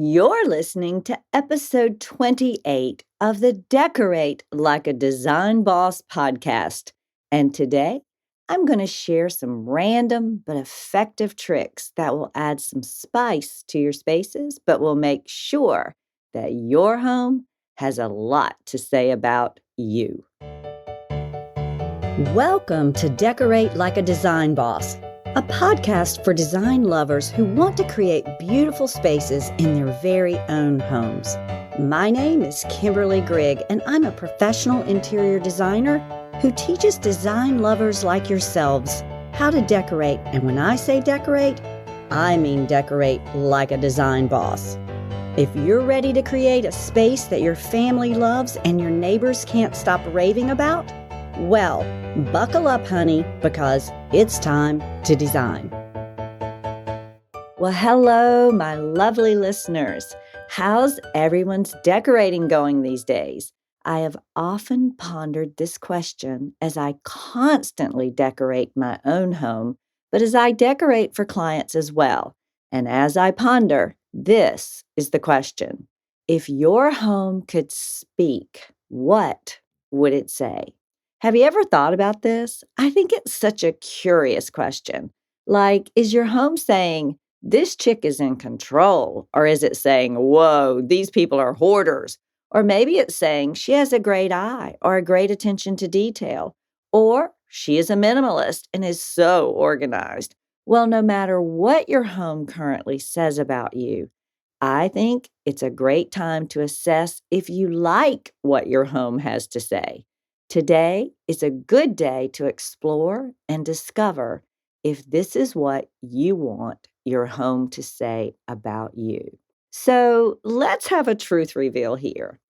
You're listening to episode 28 of the Decorate Like a Design Boss podcast. And today, I'm going to share some random but effective tricks that will add some spice to your spaces, but will make sure that your home has a lot to say about you. Welcome to Decorate Like a Design Boss, a podcast for design lovers who want to create beautiful spaces in their very own homes. My name is Kimberly Grigg, and I'm a professional interior designer who teaches design lovers like yourselves how to decorate. And when I say decorate, I mean decorate like a design boss. If you're ready to create a space that your family loves and your neighbors can't stop raving about, well, buckle up, honey, because it's time to design. Well, hello, my lovely listeners. How's everyone's decorating going these days? I have often pondered this question as I constantly decorate my own home, but as I decorate for clients as well. And as I ponder, this is the question. If your home could speak, what would it say? Have you ever thought about this? I think it's such a curious question. Like, is your home saying, this chick is in control? Or is it saying, whoa, these people are hoarders? Or maybe it's saying she has a great eye or a great attention to detail. Or she is a minimalist and is so organized. Well, no matter what your home currently says about you, I think it's a great time to assess if you like what your home has to say. Today is a good day to explore and discover if this is what you want your home to say about you. So let's have a truth reveal here.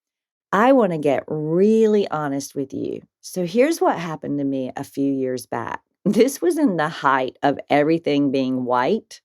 I want to get really honest with you. So here's what happened to me a few years back. This was in the height of everything being white,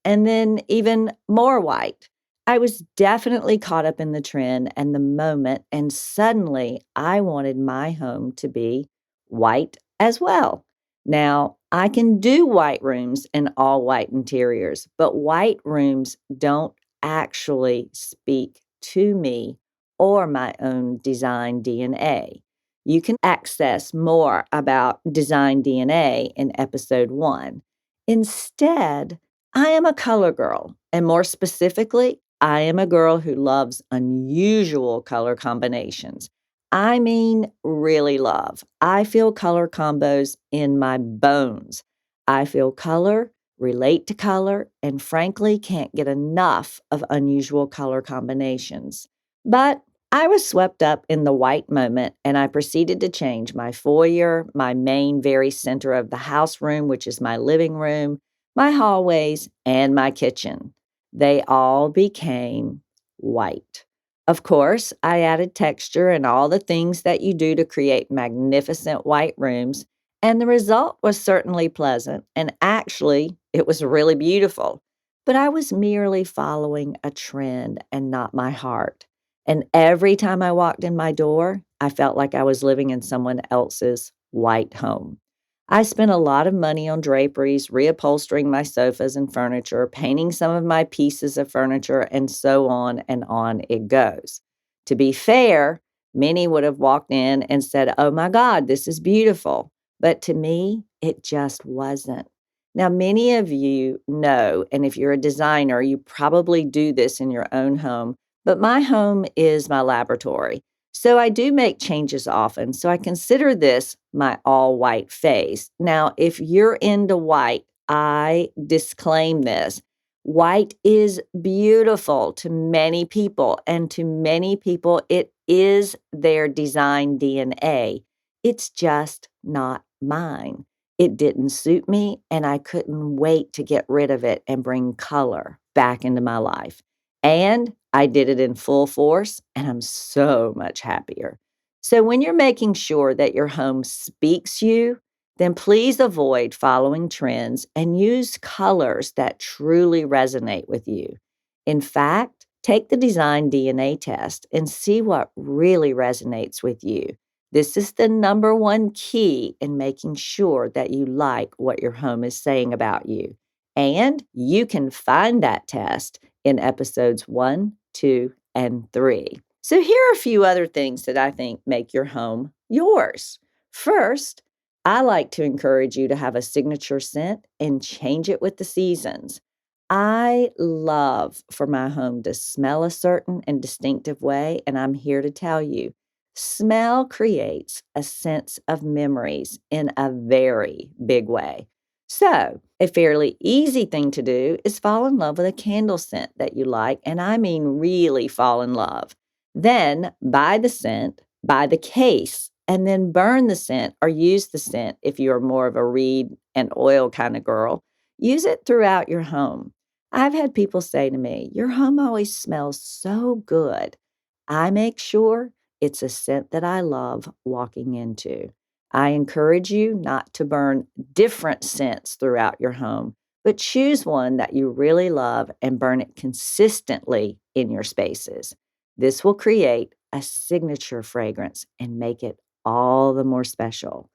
and then even more white. I was definitely caught up in the trend and the moment, and suddenly I wanted my home to be white as well. Now, I can do white rooms and all white interiors, but white rooms don't actually speak to me or my own design DNA. You can access more about design DNA in episode 1. Instead, I am a color girl, and more specifically, I am a girl who loves unusual color combinations. I mean, really love. I feel color combos in my bones. I feel color, relate to color, and frankly, can't get enough of unusual color combinations. But I was swept up in the white moment, and I proceeded to change my foyer, my main very center of the house room, which is my living room, my hallways, and my kitchen. They all became white. Of course, I added texture and all the things that you do to create magnificent white rooms, and the result was certainly pleasant, and actually, it was really beautiful. But I was merely following a trend and not my heart. And every time I walked in my door, I felt like I was living in someone else's white home. I spent a lot of money on draperies, reupholstering my sofas and furniture, painting some of my pieces of furniture, and so on it goes. To be fair, many would have walked in and said, oh my God, this is beautiful. But to me, it just wasn't. Now, many of you know, and if you're a designer, you probably do this in your own home, but my home is my laboratory. So I do make changes often. So I consider this my all white phase. Now, if you're into white, I disclaim this. White is beautiful to many people, and to many people, it is their design DNA. It's just not mine. It didn't suit me, and I couldn't wait to get rid of it and bring color back into my life. And I did it in full force, and I'm so much happier. So when you're making sure that your home speaks you, then please avoid following trends and use colors that truly resonate with you. In fact, take the design DNA test and see what really resonates with you. This is the number one key in making sure that you like what your home is saying about you. And you can find that test in episodes 1, 2, and 3. So here are a few other things that I think make your home yours. First, I like to encourage you to have a signature scent and change it with the seasons. I love for my home to smell a certain and distinctive way, and I'm here to tell you, smell creates a sense of memories in a very big way. So, a fairly easy thing to do is fall in love with a candle scent that you like, and I mean really fall in love. Then buy the scent, buy the case, and then burn the scent or use the scent if you're more of a reed and oil kind of girl. Use it throughout your home. I've had people say to me, "Your home always smells so good." I make sure it's a scent that I love walking into. I encourage you not to burn different scents throughout your home, but choose one that you really love and burn it consistently in your spaces. This will create a signature fragrance and make it all the more special.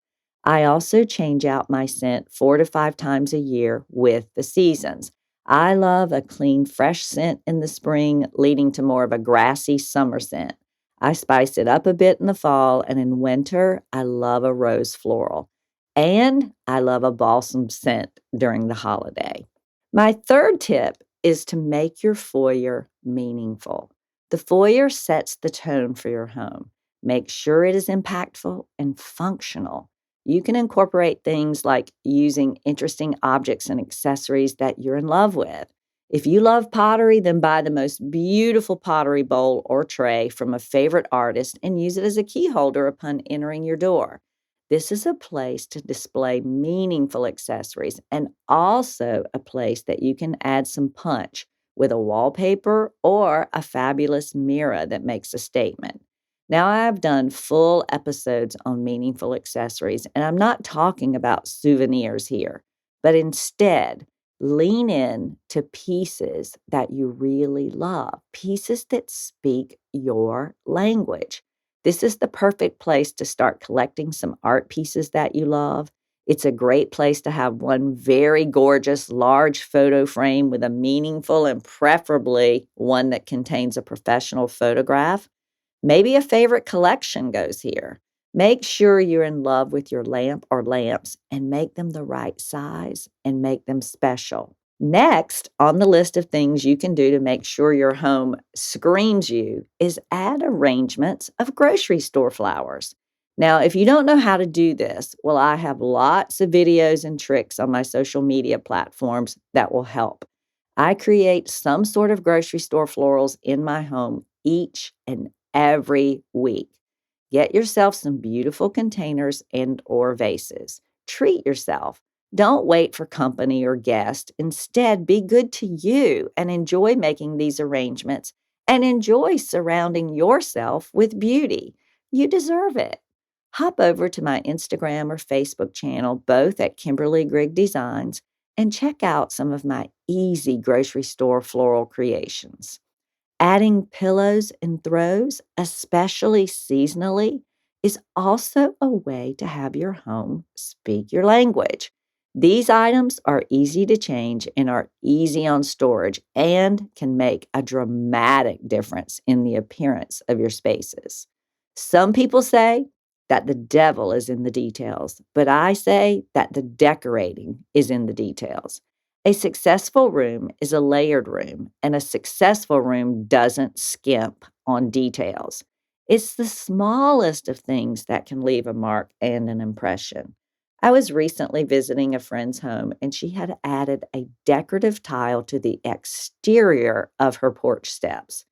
I also change out my scent 4 to 5 times a year with the seasons. I love a clean, fresh scent in the spring, leading to more of a grassy summer scent. I spice it up a bit in the fall, and in winter, I love a rose floral. And I love a balsam scent during the holiday. My third tip is to make your foyer meaningful. The foyer sets the tone for your home. Make sure it is impactful and functional. You can incorporate things like using interesting objects and accessories that you're in love with. If you love pottery, then buy the most beautiful pottery bowl or tray from a favorite artist and use it as a key holder upon entering your door. This is a place to display meaningful accessories and also a place that you can add some punch with a wallpaper or a fabulous mirror that makes a statement. Now, I've done full episodes on meaningful accessories, and I'm not talking about souvenirs here, but instead, lean in to pieces that you really love, pieces that speak your language. This is the perfect place to start collecting some art pieces that you love. It's a great place to have one very gorgeous, large photo frame with a meaningful and preferably one that contains a professional photograph. Maybe a favorite collection goes here. Make sure you're in love with your lamp or lamps and make them the right size and make them special. Next on the list of things you can do to make sure your home screams you is add arrangements of grocery store flowers. Now, if you don't know how to do this, well, I have lots of videos and tricks on my social media platforms that will help. I create some sort of grocery store florals in my home each and every week. Get yourself some beautiful containers and or vases. Treat yourself. Don't wait for company or guests. Instead, be good to you and enjoy making these arrangements and enjoy surrounding yourself with beauty. You deserve it. Hop over to my Instagram or Facebook channel, both at Kimberly Grigg Designs, and check out some of my easy grocery store floral creations. Adding pillows and throws, especially seasonally, is also a way to have your home speak your language. These items are easy to change and are easy on storage and can make a dramatic difference in the appearance of your spaces. Some people say that the devil is in the details, but I say that the decorating is in the details. A successful room is a layered room, and a successful room doesn't skimp on details. It's the smallest of things that can leave a mark and an impression. I was recently visiting a friend's home, and she had added a decorative tile to the exterior of her porch steps.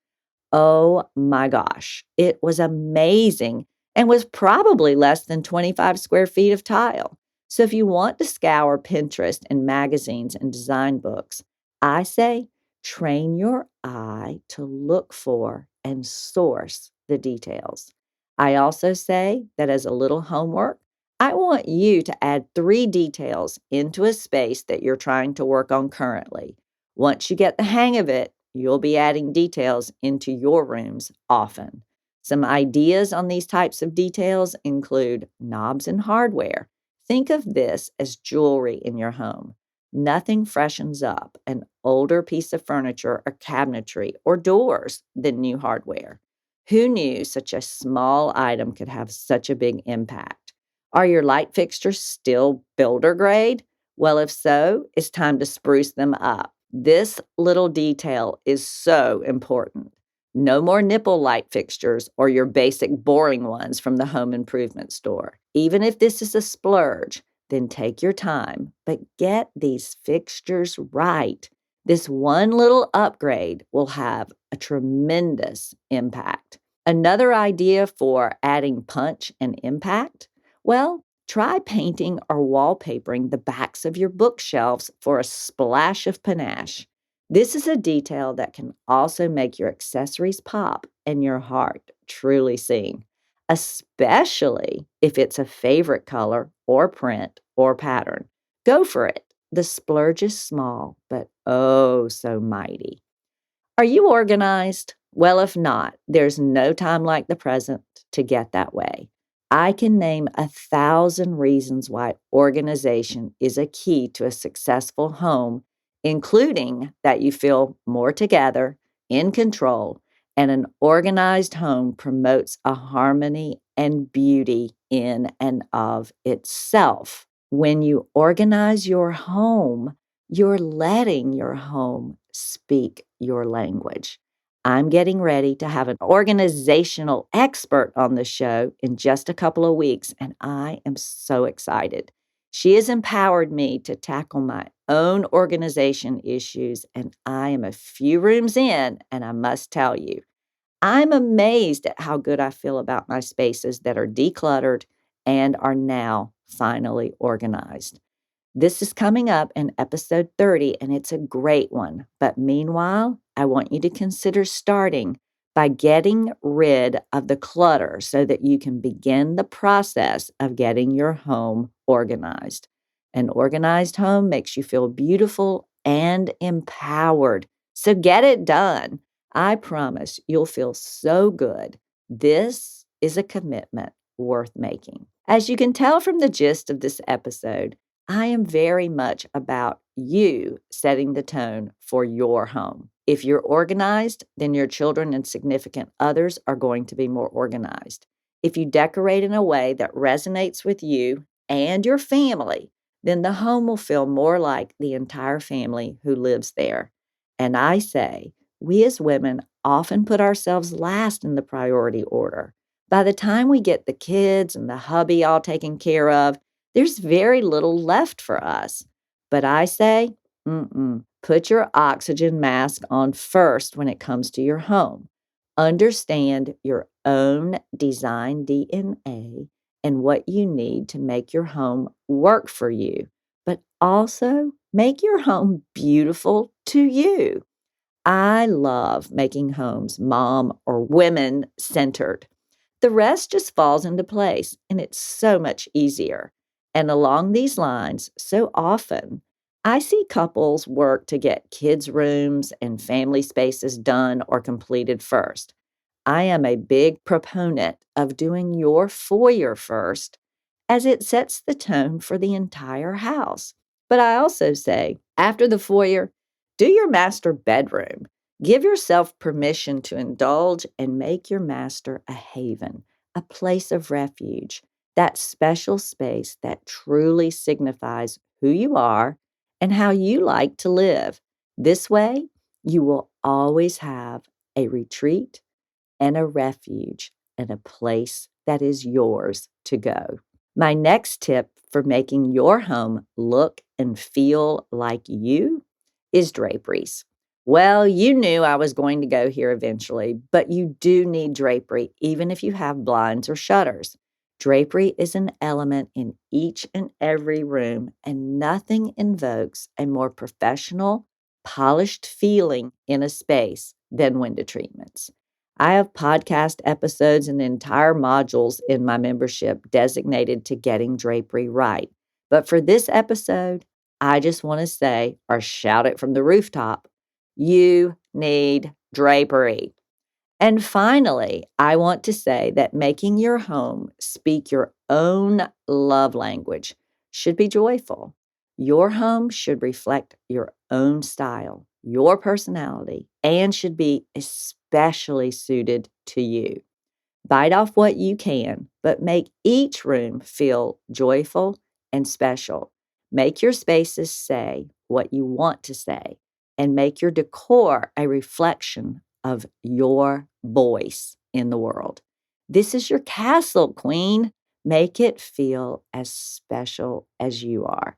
Oh my gosh, it was amazing and was probably less than 25 square feet of tile. So if you want to scour Pinterest and magazines and design books, I say train your eye to look for and source the details. I also say that as a little homework, I want you to add 3 details into a space that you're trying to work on currently. Once you get the hang of it, you'll be adding details into your rooms often. Some ideas on these types of details include knobs and hardware. Think of this as jewelry in your home. Nothing freshens up an older piece of furniture or cabinetry or doors than new hardware. Who knew such a small item could have such a big impact? Are your light fixtures still builder grade? Well, if so, it's time to spruce them up. This little detail is so important. No more nipple light fixtures or your basic boring ones from the home improvement store. Even if this is a splurge, then take your time, but get these fixtures right. This one little upgrade will have a tremendous impact. Another idea for adding punch and impact? Well, try painting or wallpapering the backs of your bookshelves for a splash of panache. This is a detail that can also make your accessories pop and your heart truly sing, especially if it's a favorite color or print or pattern. Go for it. The splurge is small, but oh so mighty. Are you organized? Well, if not, there's no time like the present to get that way. I can name 1,000 reasons why organization is a key to a successful home, including that you feel more together, in control, and an organized home promotes a harmony and beauty in and of itself. When you organize your home, you're letting your home speak your language. I'm getting ready to have an organizational expert on the show in just a couple of weeks, and I am so excited. She has empowered me to tackle my own organization issues, and I am a few rooms in, and I must tell you, I'm amazed at how good I feel about my spaces that are decluttered and are now finally organized. This is coming up in episode 30, and it's a great one. But meanwhile, I want you to consider starting by getting rid of the clutter so that you can begin the process of getting your home organized. An organized home makes you feel beautiful and empowered. So get it done. I promise you'll feel so good. This is a commitment worth making. As you can tell from the gist of this episode, I am very much about you setting the tone for your home. If you're organized, then your children and significant others are going to be more organized. If you decorate in a way that resonates with you and your family, then the home will feel more like the entire family who lives there. And I say, we as women often put ourselves last in the priority order. By the time we get the kids and the hubby all taken care of, there's very little left for us. But I say, put your oxygen mask on first when it comes to your home. Understand your own design DNA and what you need to make your home work for you, but also make your home beautiful to you. I love making homes mom or women centered. The rest just falls into place, and it's so much easier. And along these lines, so often, I see couples work to get kids' rooms and family spaces done or completed first. I am a big proponent of doing your foyer first, as it sets the tone for the entire house. But I also say, after the foyer, do your master bedroom. Give yourself permission to indulge and make your master a haven, a place of refuge, that special space that truly signifies who you are and how you like to live. This way, you will always have a retreat and a refuge and a place that is yours to go. My next tip for making your home look and feel like you is draperies. Well, you knew I was going to go here eventually, but you do need drapery, even if you have blinds or shutters. Drapery is an element in each and every room, and nothing invokes a more professional, polished feeling in a space than window treatments. I have podcast episodes and entire modules in my membership designated to getting drapery right. But for this episode, I just want to say, or shout it from the rooftop, you need drapery. And finally, I want to say that making your home speak your own love language should be joyful. Your home should reflect your own style, your personality, and should be especially suited to you. Bite off what you can, but make each room feel joyful and special. Make your spaces say what you want to say, and make your decor a reflection of your voice in the world. This is your castle, Queen. Make it feel as special as you are.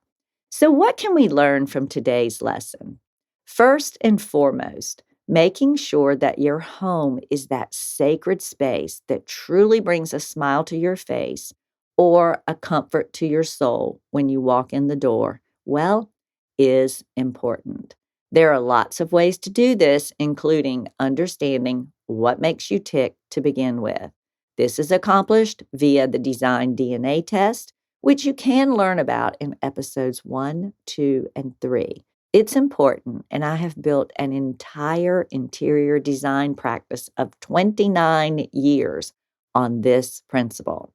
So, what can we learn from today's lesson? First and foremost, making sure that your home is that sacred space that truly brings a smile to your face or a comfort to your soul when you walk in the door, well, is important. There are lots of ways to do this, including understanding what makes you tick to begin with. This is accomplished via the Design DNA test, which you can learn about in episodes 1, 2, and 3. It's important, and I have built an entire interior design practice of 29 years on this principle.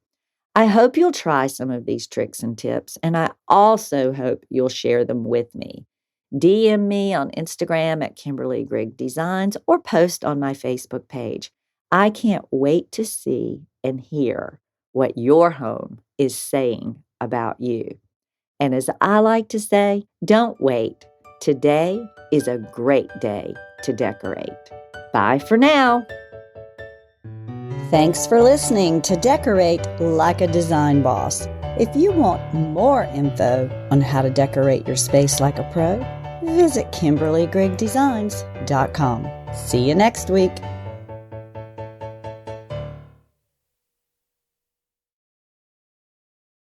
I hope you'll try some of these tricks and tips, and I also hope you'll share them with me. DM me on Instagram at Kimberly Grigg Designs or post on my Facebook page. I can't wait to see and hear what your home is saying about you. And as I like to say, don't wait. Today is a great day to decorate. Bye for now. Thanks for listening to Decorate Like a Design Boss. If you want more info on how to decorate your space like a pro, visit KimberlyGriggDesigns.com. See you next week.